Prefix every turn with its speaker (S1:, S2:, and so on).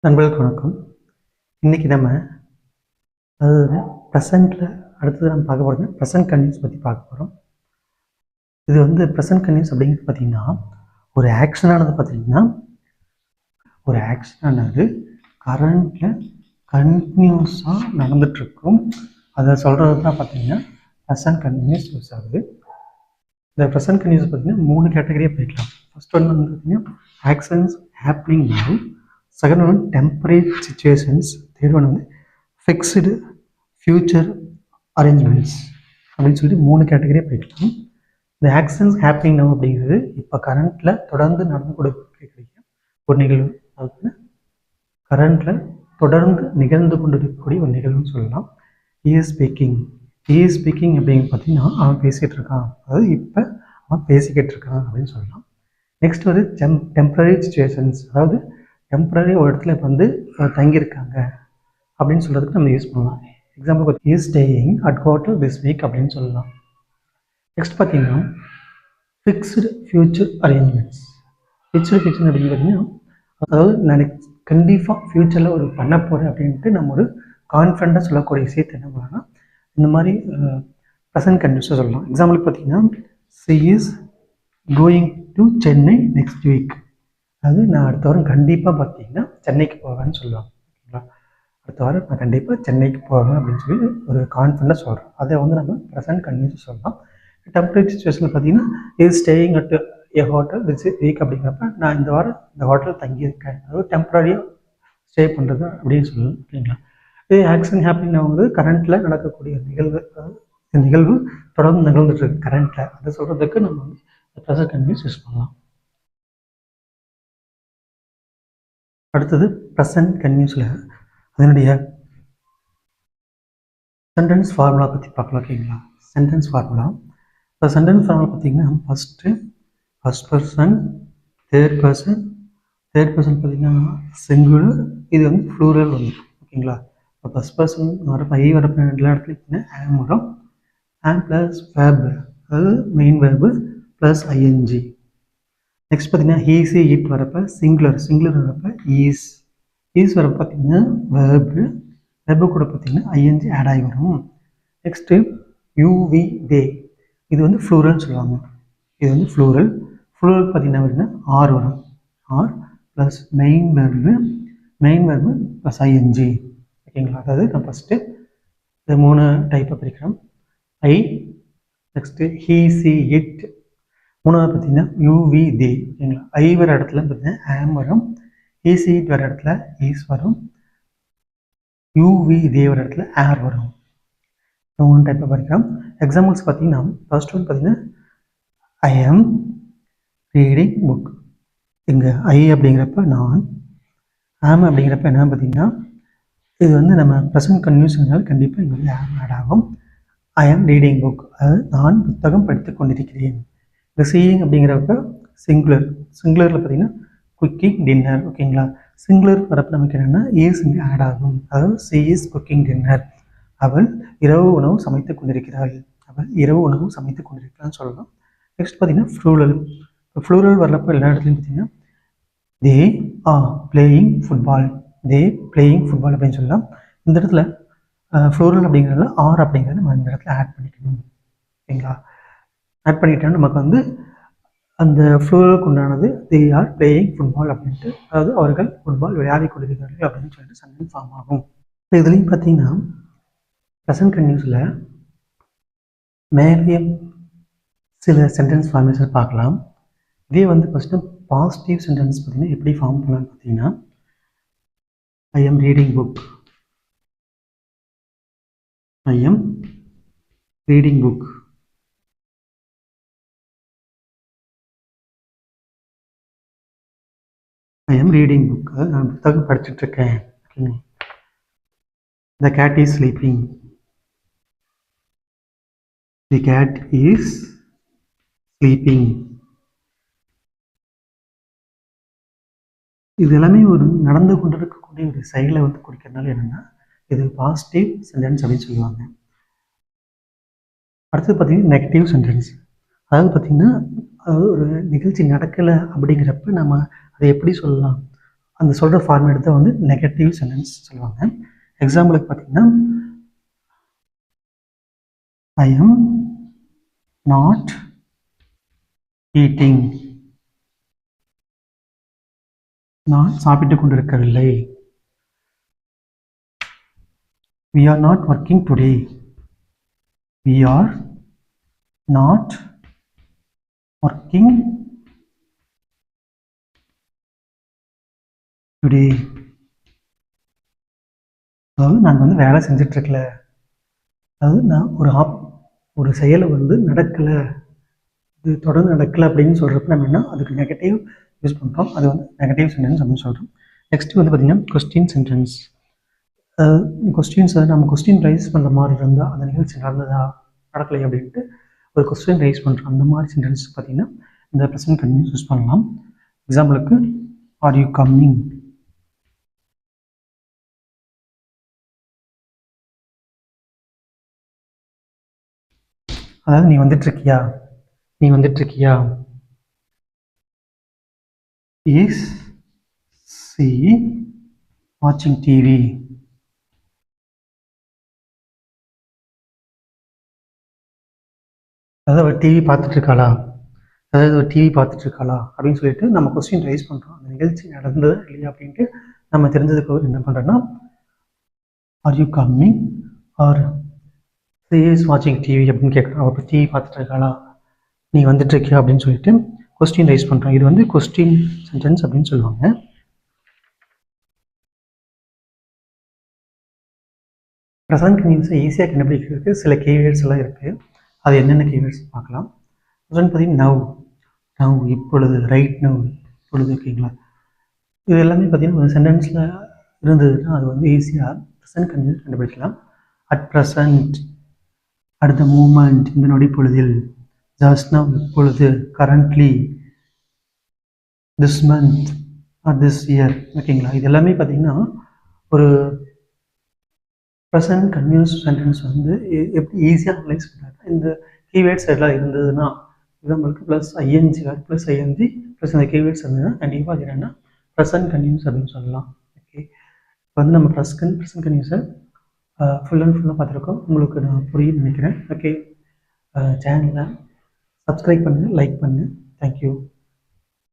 S1: நண்பர்களுக்கு வணக்கம். இன்றைக்கி நம்ம அதாவது ப்ரெசண்ட்டில் அடுத்தது நம்ம பார்க்க போகிறது ப்ரெசன்ட் கன்டினியூஸ் பற்றி பார்க்க போகிறோம். இது வந்து ப்ரெசன்ட் கன்டினியூஸ் அப்படிங்கிறது பார்த்திங்கன்னா ஒரு ஆக்ஷனானது பார்த்திங்கன்னா கரண்ட்டில் கண்டினியூஸாக நடந்துகிட்ருக்கும். அதை சொல்கிறது தான் பார்த்திங்கன்னா ப்ரெசன்ட் கன்டினியூஸ் யூஸ் ஆகுது. இந்த ப்ரெசன்ட் கன்டினியூஸ் பார்த்திங்கன்னா 3 கேட்டகரியாக பிரிக்கலாம். ஃபர்ஸ்ட் ஒன் வந்து பார்த்திங்கன்னா actions happening now, second one temporary situations, third one வந்து ஃபிக்ஸ்டு ஃபியூச்சர் அரேஞ்ச்மெண்ட்ஸ் அப்படின்னு சொல்லி 3 கேட்டகரியாக பிரிக்கலாம். இந்த ஆக்ஷன்ஸ் ஹேப்பனிங் நவ் அப்படிங்கிறது இப்போ கரண்ட்டில் தொடர்ந்து நடந்து கொடுக்கக்கூடிய ஒரு நிகழ்வு. அதாவது கரண்ட்டில் தொடர்ந்து நிகழ்ந்து கொண்டு இருக்கக்கூடிய ஒரு நிகழ்வுன்னு சொல்லலாம். இஸ் ஸ்பீக்கிங் அப்படின்னு பார்த்தீங்கன்னா அவன் பேசிகிட்டு இருக்கான், அதாவது இப்போ அவன் பேசிக்கிட்டு இருக்கான் அப்படின்னு சொல்லலாம். நெக்ஸ்ட் வந்து டெம்பரரி சிச்சுவேஷன்ஸ், அதாவது டெம்பரரி ஒரு இடத்துல இப்போ வந்து தங்கியிருக்காங்க அப்படின்னு சொல்கிறதுக்கு நம்ம யூஸ் பண்ணலாம். எக்ஸாம்பிள் பார்த்து is staying at hotel this week அப்படின்னு சொல்லலாம். நெக்ஸ்ட் பார்த்தீங்கன்னா ஃபிக்ஸ்டு ஃபியூச்சர் அரேஞ்ச்மெண்ட்ஸ். ஃபியூச்சர் அப்படின்னு பார்த்தீங்கன்னா அதாவது நான் கண்டிப்பாக ஃப்யூச்சரில் ஒரு பண்ண போகிறேன் அப்படின்ட்டு நம்ம ஒரு கான்ஃபிடண்ட்டாக சொல்லக்கூடிய விஷயத்தை என்ன பண்ணலாம், இந்த மாதிரி ப்ரெசன்ட் கண்டினியூஸாக சொல்லலாம். எக்ஸாம்பிளுக்கு பார்த்தீங்கன்னா C is going to Chennai next week, அதாவது நான் அடுத்த வாரம் கண்டிப்பாக பார்த்தீங்கன்னா சென்னைக்கு போவேன்னு சொல்லுவாங்க. ஓகேங்களா, அடுத்த வாரம் நான் கண்டிப்பாக சென்னைக்கு போவேன் அப்படின்னு சொல்லி ஒரு கான்ஃபிடண்ட்டாக சொல்கிறேன். அதை வந்து நம்ம ப்ரெசன்ட் கண்டினியூஸாக சொல்லலாம். டெம்பரரி சிச்சுவேஷனில் பார்த்தீங்கன்னா is staying at A hotel this week அப்படிங்கிறப்ப நான் இந்த வாரம் இந்த ஹோட்டலில் தங்கியிருக்கேன், அதாவது டெம்பரரியாக ஸ்டே பண்ணுறது அப்படின்னு சொல்லலாம். ஓகேங்களா, இது ஆக்ஷன் ஹேப்பனிங் ஆகுது கரண்ட்டில் நடக்கக்கூடிய நிகழ்வு, அதாவது இந்த நிகழ்வு தொடர்ந்து நிகழ்ந்துட்டு இருக்கு கரண்ட்டில், அதை சொல்கிறதுக்கு நம்ம வந்து ப்ரெசன்ட் கண்டினியூஸ் யூஸ் பண்ணலாம். அடுத்தது ப்ரெசன்ட் கண்டினியூஸில் அதனுடைய சென்டென்ஸ் ஃபார்முலா பற்றி பார்க்கலாம். ஓகேங்களா, சென்டென்ஸ் ஃபார்முலா. இப்போ சென்டென்ஸ் ஃபார்முலா பார்த்தீங்கன்னா ஃபர்ஸ்ட் பர்சன், தேர்ட் பர்சன் பார்த்தீங்கன்னா சிங்குலர், இது வந்து ப்ளூரல் வந்து. ஓகேங்களா, இப்போ ஃபர்ஸ்ட் பர்சன் வரப்போ ஐ வரப்போ எல்லா இடத்துலையும் பார்த்தீங்கன்னா ஆம் வரும், ஆம் ப்ளஸ் வேர்பு, அதாவது main verb plus ING. Next பார்த்தீங்கன்னா ஹீ சி இட் வரப்போ சிங்குலர் வரப்போ ஈஸ் வரப்போ பார்த்தீங்கன்னா வேர்பு கூட பார்த்தீங்கன்னா ஐஎன்ஜி ஆட் ஆகி வரும். நெக்ஸ்ட்டு யூவி தே, இது வந்து ஃப்ளூரல்னு சொல்லுவாங்க. இது வந்து ஃப்ளூரல் பார்த்தீங்கன்னா ஆர் வரும், are plus main verb plus ING. ஓகேங்களா, அதாவது நான் ஃபஸ்ட்டு இந்த 3 டைப்பை பிரிக்கிறோம். I, next he she it, மூணாவது பார்த்தீங்கன்னா யூவி தே. ஓகேங்களா, ஐ வர இடத்துல பார்த்தீங்கன்னா ஆம் வரும், ஹீ சி இட் வர இடத்துல ஈஸ் வரும், யூவி தே வர இடத்துல ஆர் வரும். 3 டைப்பை படிக்கிறோம். எக்ஸாம்பிள்ஸ் பார்த்தீங்கன்னா ஃபர்ஸ்ட் ஒன் பார்த்தீங்கன்னா ஐ ஆம் ரீடிங் புக். இங்கே ஐ அப்படிங்கிறப்ப நான், ஆம் அப்படிங்கிறப்ப என்ன பார்த்தீங்கன்னா இது வந்து நம்ம ப்ரெசன்ட் கன்டினியூஸ்னால கண்டிப்பாக இங்கே வந்து ஆம் ஆட் ஆகும். ஐ ஆம் ரீடிங் புக், அதாவது நான் புத்தகம் படித்து கொண்டிருக்கிறேன். இந்த சீயிங் அப்படிங்கிறப்ப சிங்குலரில் பார்த்தீங்கன்னா குக்கிங் டின்னர். ஓகேங்களா, சிங்குலர் வரப்போ நமக்கு என்னென்னா ஈஸ் இங்கே ஆட் ஆகும், அதாவது சி இஸ் குக்கிங் டின்னர், அவள் இரவு உணவு சமைத்து கொண்டிருக்கிறான்னு சொல்லலாம். நெக்ஸ்ட் பார்த்தீங்கன்னா ஃப்ளூரல் வரப்போ எல்லா இடத்துலையும் பார்த்தீங்கன்னா தே ஆர் பிளேயிங் ஃபுட்பால் அப்படின்னு சொல்லலாம். இந்த இடத்துல ஃப்ளூரல் அப்படிங்கிறதுல ஆர் அப்படிங்கிறத நம்ம இந்த இடத்துல ஆட் பண்ணிக்கணும். ஓகேங்களா, ஆட் பண்ணிட்டோம்னா நமக்கு வந்து அந்த ஃப்ளூரலுக்கு உண்டானது தே ஆர் பிளேயிங் ஃபுட்பால் அப்படின்ட்டு, அதாவது அவர்கள் ஃபுட்பால் விளையாடி கொண்டிருக்கிறார்கள் அப்படின்னு சொல்லிட்டு சென்டென்ஸ் ஃபார்ம் ஆகும். இப்போ இதுலேயும் பார்த்தீங்கன்னா ப்ரெசன்ட் கன்டினியூஸில் மேலே சில சென்டென்ஸ் ஃபார்மேஷன் பார்க்கலாம். இதே வந்து ஃபஸ்ட்டு பாசிட்டிவ் சென்டென்ஸ் பார்த்தீங்கன்னா எப்படி ஃபார்ம் பண்ணலான்னு பார்த்தீங்கன்னா I am reading book, I am reading book. நான் புத்தகம் படிச்சுட்டு இருக்கேன். The cat is sleeping. The cat is sleeping. இது எல்லாமே ஒரு நடந்து கொண்டு இருக்கக்கூடிய ஒரு செயலை வந்து குறிக்கிறதுனால என்னென்னா இது பாசிட்டிவ் சென்டென்ஸ் அப்படின்னு சொல்லுவாங்க. அடுத்தது பார்த்தீங்கன்னா நெகட்டிவ் சென்டென்ஸ், அதாவது பார்த்திங்கன்னா அதாவது ஒரு நிகழ்ச்சி நடக்கலை அப்படிங்கிறப்ப நம்ம அதை எப்படி சொல்லலாம், அந்த சொல்கிற ஃபார்மேட் தான் வந்து நெகட்டிவ் சென்டென்ஸ் சொல்லுவாங்க. எக்ஸாம்பிளுக்கு பார்த்தீங்கன்னா ஐ எம் நாட் ஈட்டிங், நான் சாப்பிட்டு கொண்டிருக்கவில்லை. we are not working today, we are not working today. அதாவது நாங்கள் வந்து வேலை செஞ்சிட்ருக்கல, அதாவது நான் ஒரு செயலை வந்து நடக்கலை, இது தொடர்ந்து நடக்கலை அப்படின்னு சொல்கிறப்ப நம்ம என்ன அதுக்கு நெகட்டிவ் யூஸ் பண்ணுறோம். அது வந்து நெகட்டிவ் சென்டென்ஸ் அப்படின்னு சொல்கிறோம். நெக்ஸ்ட்டு வந்து பார்த்திங்கன்னா கொஸ்டின் சென்டென்ஸ். கொஸ்டின்ஸ் நம்ம கொஸ்டின் ரைஸ் பண்ணுற மாதிரி இருந்தால் அந்த நிகழ்ச்சி நடந்ததா நடக்கலை அப்படின்ட்டு ஒரு கொஸ்டின் ரைஸ் பண்ணுறோம். அந்த மாதிரி சென்டென்ஸ் பார்த்திங்கன்னா இந்த ப்ரெசன்ட் கண்டினியூஸ் யூஸ் பண்ணலாம். எக்ஸாம்பிளுக்கு ஆர் யூ கம்மிங், அதாவது நீ வந்துட்டுருக்கியா, நீ வந்துட்டுருக்கியா. இஸ் சி வாட்சிங் டிவி, அதாவது அவர் டிவி பார்த்துட்ருக்காளா, அதாவது ஒரு டிவி பார்த்துட்ருக்காளா அப்படின்னு சொல்லிட்டு நம்ம கொஸ்டின் ரைஸ் பண்ணுறோம். அந்த நிகழ்ச்சி நடந்தது இல்லையா அப்படின்ட்டு நம்ம தெரிஞ்சதுக்கு என்ன பண்ணுறோன்னா are you coming or she is வாட்சிங் டிவி அப்படின்னு கேட்குறோம். அவள் இப்போ டிவி பார்த்துட்ருக்காளா, நீ வந்துட்டுருக்கியா அப்படின்னு சொல்லிட்டு கொஸ்டின் ரைஸ் பண்ணுறோம். இது வந்து கொஸ்டின் சென்டென்ஸ் அப்படின்னு சொல்லுவாங்க. ப்ரெசன்ட் கண்டினியூஸை ஈஸியாக கண்டுபிடிக்கிறதுக்கு சில கீவேர்ட்ஸ் எல்லாம் இருக்குது. அது என்னென்ன கீவேர்ட்ஸ் பார்க்கலாம். ப்ரெசன்ட் பார்த்தீங்கன்னா நவ், இப்பொழுது, ரைட் நவ், இப்பொழுது, ஓகேங்களா. இது எல்லாமே பார்த்தீங்கன்னா ஒரு சென்டென்ஸில் இருந்ததுன்னா அது வந்து ஈஸியாக ப்ரெசன்ட் கண்டினியூஸ் கண்டுபிடிக்கலாம். அட் ப்ரெசன்ட், அடுத்த மூமெண்ட், இந்த நொடி பொழுதில், ஜஸ்ட் நவ், இப்பொழுது, currently, this month or this year, ஓகேங்களா. இது எல்லாமே பார்த்தீங்கன்னா ஒரு ப்ரெசன்ட் கண்டினியூஸ் சென்டென்ஸ் வந்து எப்படி ஈஸியாக அனலைஸ் பண்ணுறாங்க. இந்த கீவேர்ட்ஸ் எல்லாம் இருந்ததுன்னா எக்ஸாம்பிளுக்கு plus ING plus ING plus இந்த கீவேர்ட்ஸ் இருந்ததுன்னா கண்டிப்பாக அது என்னென்னா ப்ரெசன்ட் கண்டினியூஸ் அப்படின்னு சொல்லலாம். ஓகே, இப்போ வந்து நம்ம ப்ரெசன்ட் கண்டினியூஸை ஃபுல் அண்ட் ஃபுல்லாக பார்த்துருக்கோம். உங்களுக்கு நான் புரியுன்னு நினைக்கிறேன். ஓகே, சேனலை சப்ஸ்கிரைப் பண்ணுங்கள், லைக் பண்ணுங்கள். தேங்க்யூ.